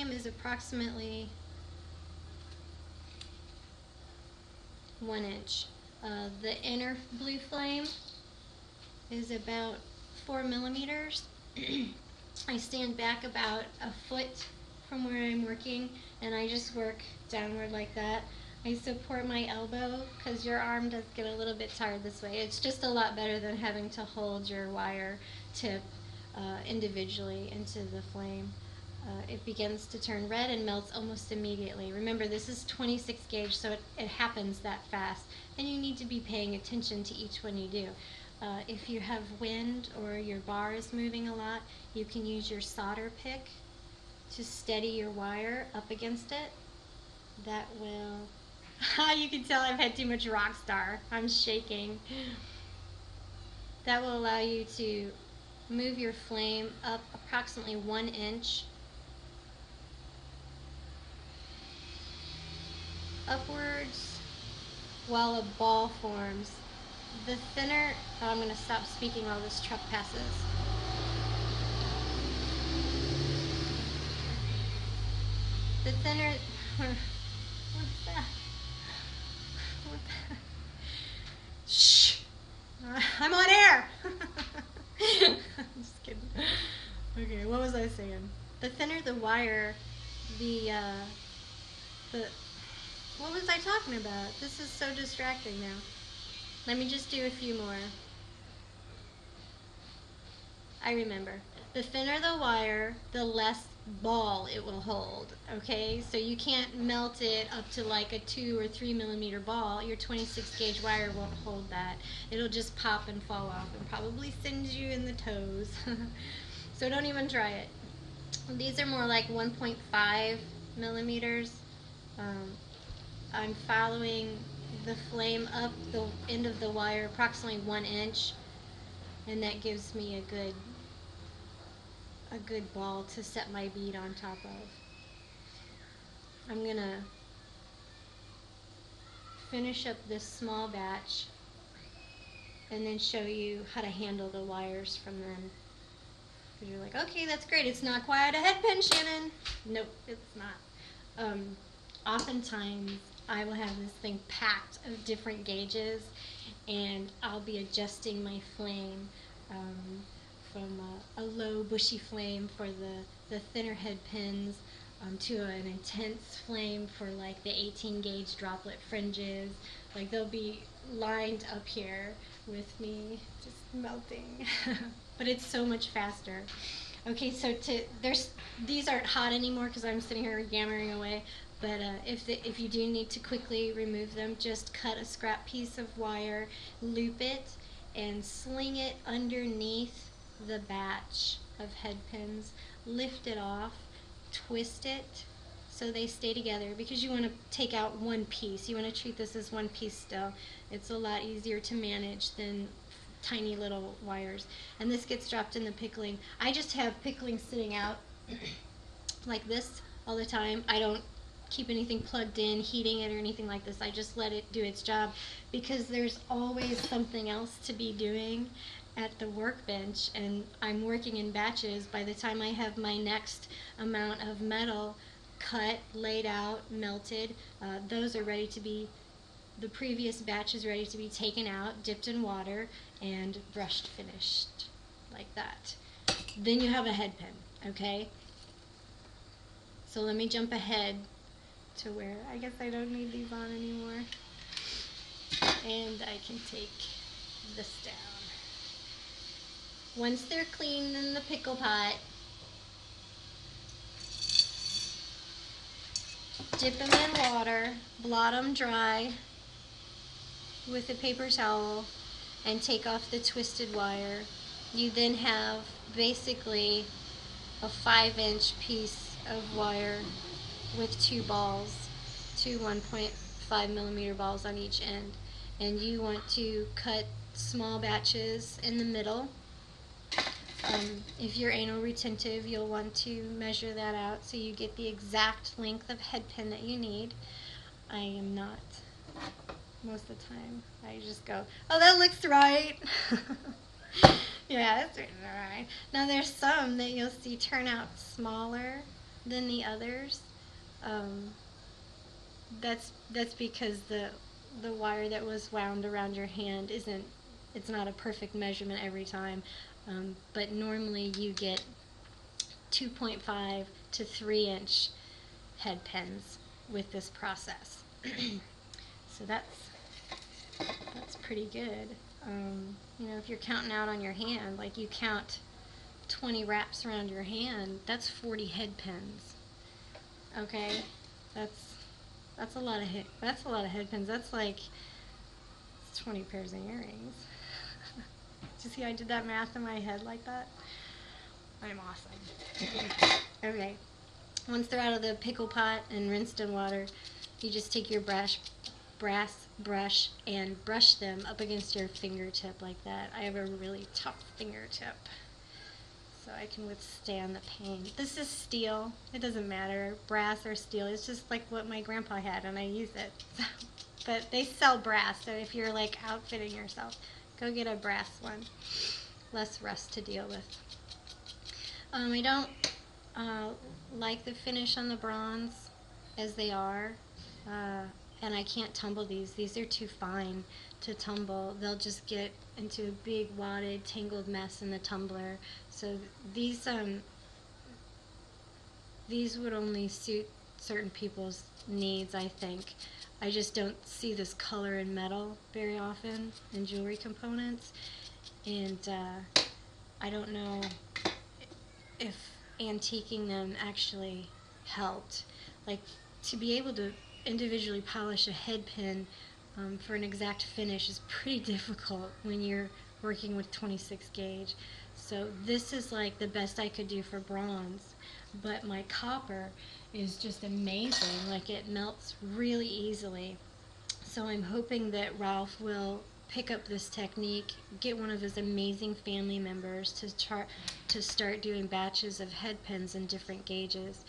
flame is approximately 1 inch. The inner blue flame is about 4 millimeters. I stand back about a foot from where I'm working, and I just work downward like that. I support my elbow because your arm does get a little bit tired this way. It's just a lot better than having to hold your wire tip individually into the flame. It begins to turn red and melts almost immediately. Remember, this is 26 gauge, so it happens that fast, and you need to be paying attention to each one you do. If you have wind or your bar is moving a lot, you can use your solder pick to steady your wire up against it. That will, you can tell I've had too much Rockstar. I'm shaking. That will allow you to move your flame up approximately 1 inch upwards while a ball forms. The thinner, I'm going to stop speaking while this truck passes. The thinner, what's that? What the? Shh! I'm on air! I'm just kidding. Okay, what was I saying? The thinner the wire, what was I talking about? This is so distracting now. Let me just do a few more. I remember. The thinner the wire, the less ball it will hold, okay? So you can't melt it up to like a 2 or 3 millimeter ball. Your 26 gauge wire won't hold that. It'll just pop and fall off and probably send you in the toes. So don't even try it. These are more like 1.5 millimeters. I'm following the flame up the end of the wire approximately 1 inch, and that gives me a good ball to set my bead on top of. I'm gonna finish up this small batch and then show you how to handle the wires from them. Because you're like, okay, that's great, it's not quite a head pin, Shannon. Nope, it's not. Oftentimes I will have this thing packed of different gauges, and I'll be adjusting my flame from a low bushy flame for the thinner head pins to an intense flame for like the 18 gauge droplet fringes. Like they'll be lined up here with me just melting. But it's so much faster. Okay, so these aren't hot anymore because I'm sitting here yammering away. But if you do need to quickly remove them, just cut a scrap piece of wire, loop it, and sling it underneath the batch of head pins. Lift it off, twist it so they stay together, because you want to take out one piece. You want to treat this as one piece still. It's a lot easier to manage than tiny little wires. And this gets dropped in the pickling. I just have pickling sitting out like this all the time. I don't keep anything plugged in, heating it or anything like this. I just let it do its job, because there's always something else to be doing at the workbench, and I'm working in batches. By the time I have my next amount of metal cut, laid out, melted, those are ready to be, the previous batch is ready to be taken out, dipped in water, and brushed finished like that. Then you have a head pin, okay? So let me jump ahead to where I guess I don't need these on anymore, and I can take this down. Once they're cleaned in the pickle pot, dip them in water, blot them dry with a paper towel, and take off the twisted wire. You then have basically a 5-inch piece of wire with 2 balls, 2 1.5 millimeter balls on each end. And you want to cut small batches in the middle. If you're anal retentive, you'll want to measure that out so you get the exact length of head pin that you need. I am not. Most of the time, I just go, oh, that looks right. Yeah, that's right. Now there's some that you'll see turn out smaller than the others. Um, that's because the wire that was wound around your hand isn't, it's not a perfect measurement every time. But normally you get 2.5 to 3 inch head pins with this process. So that's pretty good. You know, if you're counting out on your hand, like you count 20 wraps around your hand, that's 40 head pins. Okay, that's a lot of that's a lot of head pins. That's like 20 pairs of earrings. Did you see I did that math in my head like that? I'm awesome. Okay, once they're out of the pickle pot and rinsed in water, you just take your brass brush and brush them up against your fingertip like that. I have a really tough fingertip, so I can withstand the pain. This is steel. It doesn't matter, brass or steel. It's just like what my grandpa had, and I use it. But they sell brass, so if you're like outfitting yourself, go get a brass one. Less rust to deal with. I don't like the finish on the bronze as they are, and I can't tumble these. These are too fine to tumble. They'll just get into a big wadded, tangled mess in the tumbler. So these would only suit certain people's needs, I think. I just don't see this color in metal very often in jewelry components, and I don't know if antiquing them actually helped. Like, to be able to individually polish a head pin for an exact finish is pretty difficult when you're working with 26 gauge. So this is like the best I could do for bronze, but my copper is just amazing. Like, it melts really easily. So I'm hoping that Ralph will pick up this technique, get one of his amazing family members to start doing batches of head pins in different gauges.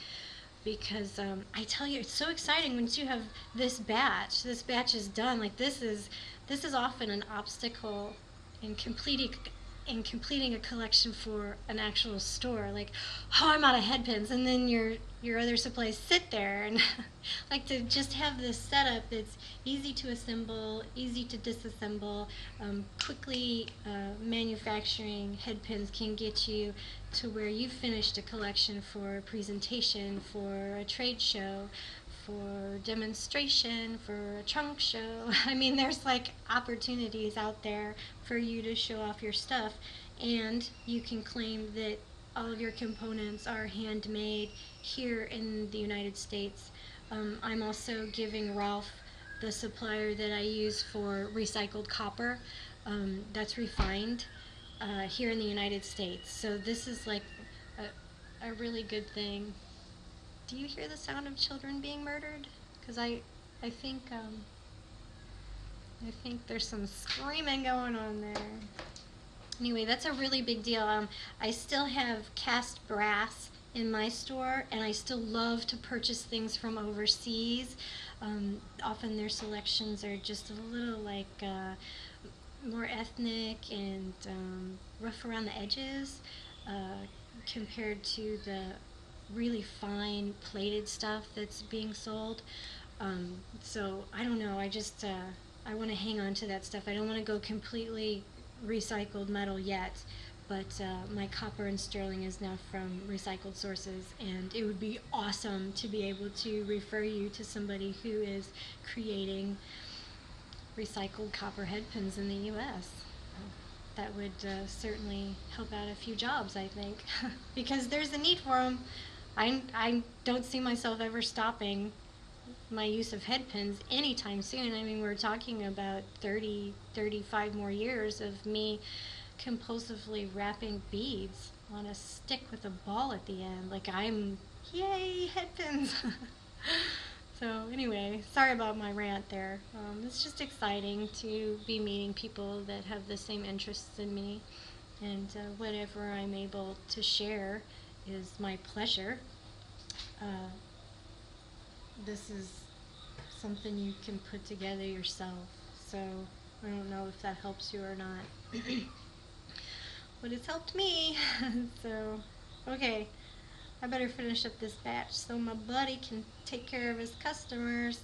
Because I tell you, it's so exciting once you have this batch. This batch is done. Like, this is often an obstacle in completing a collection for an actual store. Like, oh, I'm out of head pins, and then your other supplies sit there, and like, to just have this setup that's easy to assemble, easy to disassemble. Quickly manufacturing head pins can get you to where you've finished a collection for a presentation, for a trade show, for demonstration, for a trunk show. I mean, there's like opportunities out there for you to show off your stuff, and you can claim that all of your components are handmade here in the United States. I'm also giving Ralph the supplier that I use for recycled copper that's refined here in the United States. So this is like a really good thing. Do you hear the sound of children being murdered? Because I think there's some screaming going on there. Anyway, that's a really big deal. I still have cast brass in my store, and I still love to purchase things from overseas. Often their selections are just a little like more ethnic and rough around the edges compared to the really fine plated stuff that's being sold. So I don't know, I just I want to hang on to that stuff. I don't want to go completely recycled metal yet, but my copper and sterling is now from recycled sources, and it would be awesome to be able to refer you to somebody who is creating recycled copper head pins in the U.S. That would certainly help out a few jobs, I think, because there's a need for them. I don't see myself ever stopping my use of head pins anytime soon. I mean, we're talking about 35 more years of me compulsively wrapping beads on a stick with a ball at the end. Like, yay, head pins! So anyway, sorry about my rant there. It's just exciting to be meeting people that have the same interests in me, and whatever I'm able to share is my pleasure. This is something you can put together yourself, so I don't know if that helps you or not. But it's helped me. So, okay, I better finish up this batch so my buddy can take care of his customers.